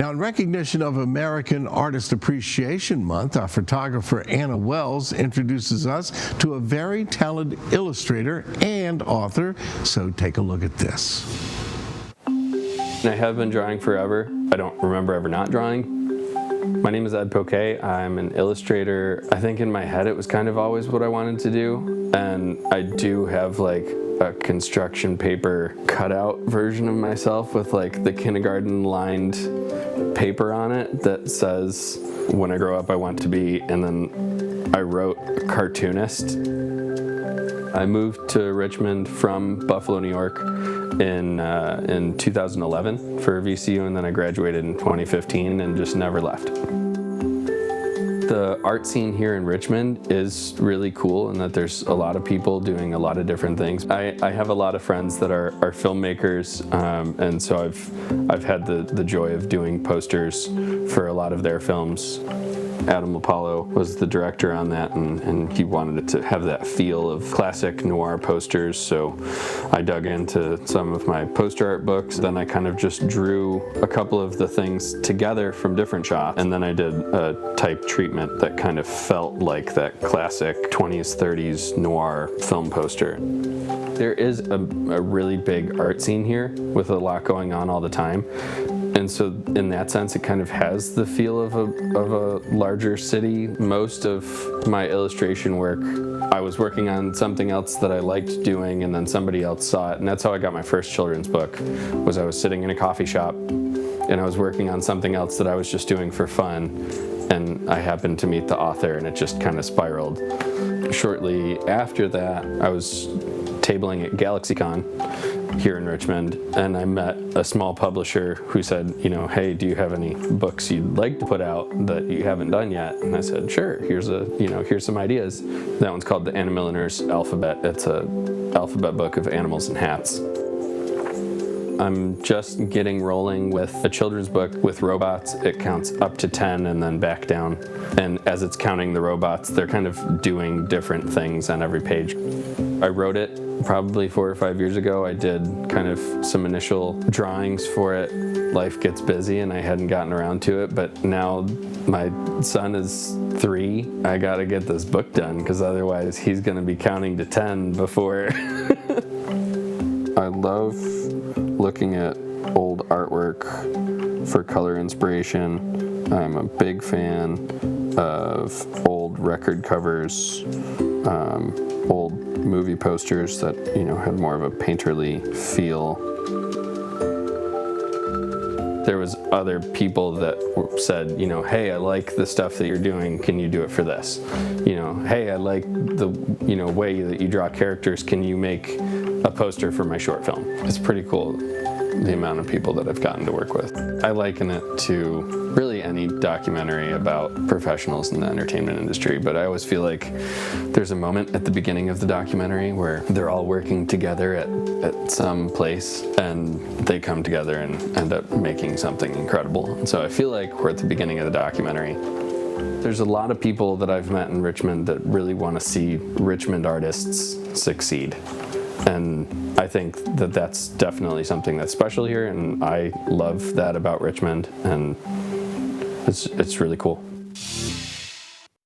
Now, in recognition of American Artist Appreciation Month, our photographer Anna Wells introduces us to a very talented illustrator and author, so take a look at this. I have been drawing forever. I don't remember ever not drawing. My name is Ed Pokoj. I'm an illustrator. I think in my head it was kind of always what I wanted to do, and I do have like a construction paper cutout version of myself with like the kindergarten lined paper on it that says, when I grow up I want to be, and then I wrote cartoonist. I moved to Richmond from Buffalo, New York in 2011 for VCU, and then I graduated in 2015 and just never left. The art scene here in Richmond is really cool in that there's a lot of people doing a lot of different things. I have a lot of friends that are filmmakers, and so I've had the joy of doing posters for a lot of their films. Adam Apollo was the director on that, and he wanted it to have that feel of classic noir posters, so I dug into some of my poster art books. Then I kind of just drew a couple of the things together from different shots, and then I did a type treatment that kind of felt like that classic 20s, 30s noir film poster. There is a really big art scene here with a lot going on all the time. And so in that sense, it kind of has the feel of a larger city. Most of my illustration work, I was working on something else that I liked doing, and then somebody else saw it. And that's how I got my first children's book, was I was sitting in a coffee shop and I was working on something else that I was just doing for fun. And I happened to meet the author, and it just kind of spiraled. Shortly after that, I was tabling at GalaxyCon here in Richmond, and I met a small publisher who said, hey, do you have any books you'd like to put out that you haven't done yet? And I said, sure, here's some ideas. That one's called The Anna Milliner's Alphabet. It's a alphabet book of animals and hats. I'm just getting rolling with a children's book with robots. It counts up to 10 and then back down. And as it's counting the robots, they're kind of doing different things on every page. I wrote it probably 4 or 5 years ago. I did kind of some initial drawings for it. Life gets busy and I hadn't gotten around to it, but now my son is 3. I gotta get this book done because otherwise he's gonna be counting to 10 before. I love looking at old artwork for color inspiration. I'm a big fan of old record covers, old movie posters that had more of a painterly feel. There was other people that said, hey, I like the stuff that you're doing, can you do it for this? Hey, I like the way that you draw characters, can you make a poster for my short film? It's pretty cool, the amount of people that I've gotten to work with. I liken it to really any documentary about professionals in the entertainment industry, but I always feel like there's a moment at the beginning of the documentary where they're all working together at some place, and they come together and end up making something incredible. And so I feel like we're at the beginning of the documentary. There's a lot of people that I've met in Richmond that really want to see Richmond artists succeed. And I think that that's definitely something that's special here, and I love that about Richmond, and it's really cool.